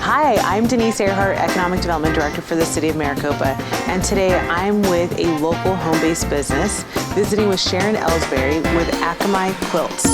Hi, I'm Denise Earhart, Economic Development Director for the City of Maricopa, and today I'm with a local home-based business, visiting with Sharon Ellsbury with Akamai Quilts.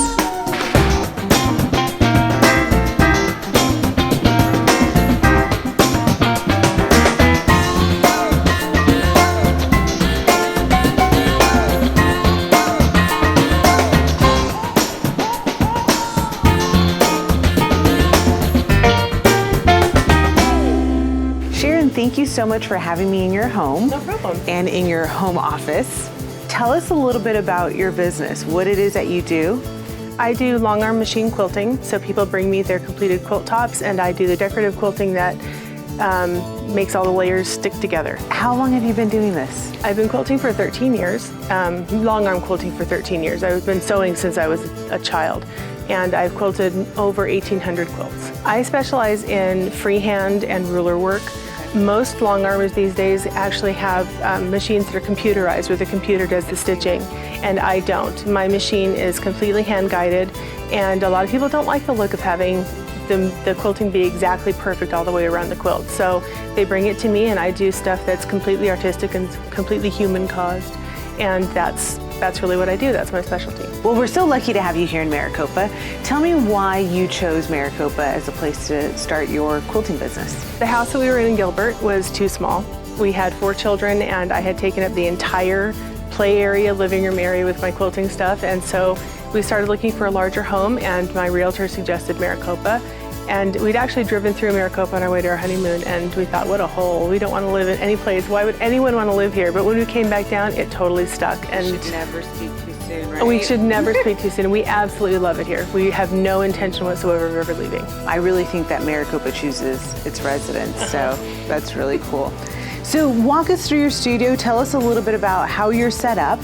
Thank you so much for having me in your home. No problem. And in your home office. Tell us a little bit about your business, what it is that you do. I do long arm machine quilting, so people bring me their completed quilt tops, and I do the decorative quilting that makes all the layers stick together. How long have you been doing this? I've been quilting for 13 years, long arm quilting for 13 years. I've been sewing since I was a child, and I've quilted over 1,800 quilts. I specialize in freehand and ruler work. Most long armers these days actually have machines that are computerized, where the computer does the stitching, and I don't. My machine is completely hand guided, and a lot of people don't like the look of having the quilting be exactly perfect all the way around the quilt. So they bring it to me, and I do stuff that's completely artistic and completely human caused, and that's really what I do. That's my specialty. Well, we're so lucky to have you here in Maricopa. Tell me why you chose Maricopa as a place to start your quilting business. The house that we were in Gilbert was too small. We had 4 children, and I had taken up the entire play area, living room area with my quilting stuff, and so we started looking for a larger home, and my realtor suggested Maricopa. And we'd actually driven through Maricopa on our way to our honeymoon, and we thought, what a hole. We don't want to live in any place. Why would anyone want to live here? But when we came back down, it totally stuck. And we should never speak too soon, right? We should never speak too soon. We absolutely love it here. We have no intention whatsoever of ever leaving. I really think that Maricopa chooses its residents, so that's really cool. So walk us through your studio. Tell us a little bit about how you're set up,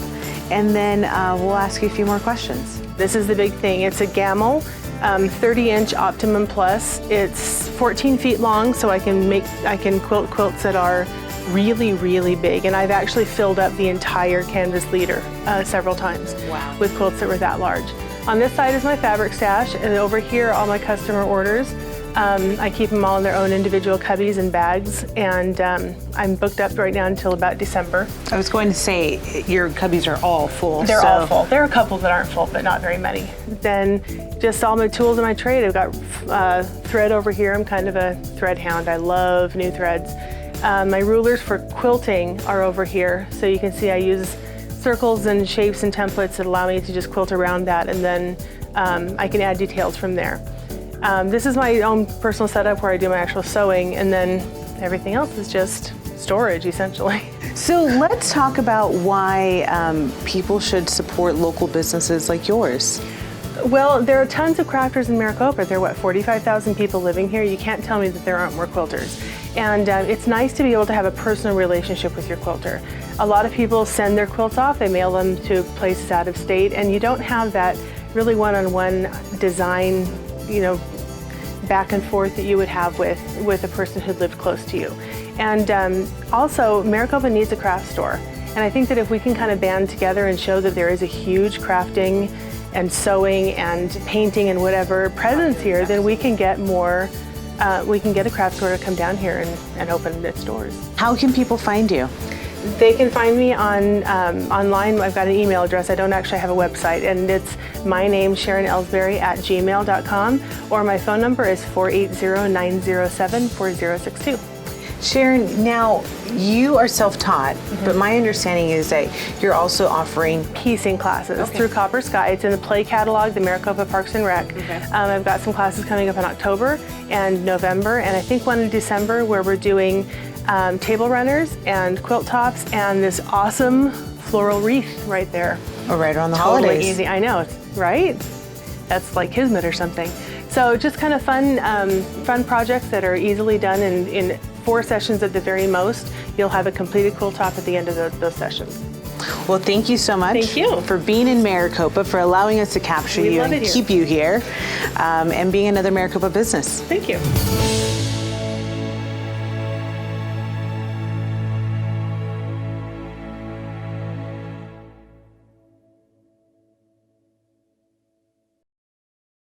and then we'll ask you a few more questions. This is the big thing. It's a gamel. 30-inch Optimum Plus. It's 14 feet long, so I can quilt quilts that are really, really big. And I've actually filled up the entire canvas leader several times. Wow. With quilts that were that large. On this side is my fabric stash, and over here all my customer orders. I keep them all in their own individual cubbies and bags, and I'm booked up right now until about December. I was going to say, your cubbies are all full. They're all full. There are a couple that aren't full, but not very many. Then just all my tools in my trade. I've got thread over here. I'm kind of a thread hound. I love new threads. My rulers for quilting are over here, so you can see I use circles and shapes and templates that allow me to just quilt around that, and then I can add details from there. This is my own personal setup where I do my actual sewing, and then everything else is just storage, essentially. So let's talk about why people should support local businesses like yours. Well, there are tons of crafters in Maricopa. There are, what, 45,000 people living here? You can't tell me that there aren't more quilters. And it's nice to be able to have a personal relationship with your quilter. A lot of people send their quilts off, they mail them to places out of state, and you don't have that really one-on-one design, back and forth that you would have with a person who lived close to you. And also, Maricopa needs a craft store. And I think that if we can kind of band together and show that there is a huge crafting and sewing and painting and whatever presence here, then we can get more, we can get a craft store to come down here and open its doors. How can people find you? They can find me on online. I've got an email address. I don't actually have a website, and it's my name, Sharon Ellsbury @gmail.com, or my phone number is 480-907-4062. Sharon, now you are self-taught, but my understanding is that you're also offering piecing classes through Copper Sky. It's in the play catalog, the Maricopa Parks and Rec. I've got some classes coming up in October and November, and I think one in December where we're doing table runners and quilt tops and this awesome floral wreath right there. Oh, right around the totally holidays. Easy, I know, right? That's like kismet or something. So just kind of fun projects that are easily done in 4 sessions at the very most. You'll have a completed quilt top at the end of those sessions. Well, thank you so much. Thank you. For being in Maricopa, for allowing us to capture you and keep you here, and being another Maricopa business. Thank you.